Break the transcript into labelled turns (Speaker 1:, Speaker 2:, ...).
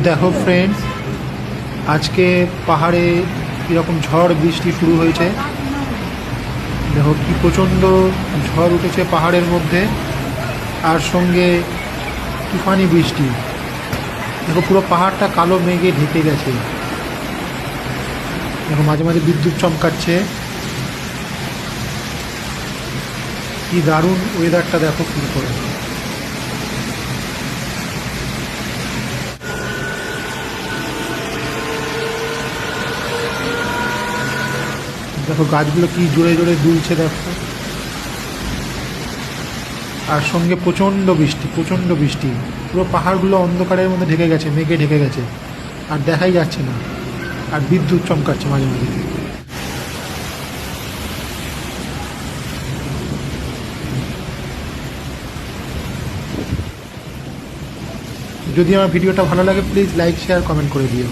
Speaker 1: দেখো ফ্রেন্ডস, আজকে পাহাড়ে কীরকম ঝড় বৃষ্টি শুরু হয়েছে। দেখো কি প্রচণ্ড ঝড় উঠেছে পাহাড়ের মধ্যে, আর সঙ্গে তুফানি বৃষ্টি। দেখো পুরো পাহাড়টা কালো মেঘে ঢেকে গেছে। দেখো মাঝে মাঝে বিদ্যুৎ চমকাচ্ছে। কি দারুণ ওয়েদারটা দেখো ফিল করে। দেখো গাছগুলো কি জোরে জোরে দুলছে দেখো। আর সঙ্গে প্রচণ্ড বৃষ্টি, প্রচণ্ড বৃষ্টি। পুরো পাহাড়গুলো অন্ধকারের মধ্যে ঢেকে গেছে, মেঘে ঢেকে গেছে, আর দেখাই যাচ্ছে না। আর বিদ্যুৎ চমকাচ্ছে মাঝে মাঝে। যদি আমার ভিডিওটা ভালো লাগে প্লিজ লাইক শেয়ার কমেন্ট করে দিও।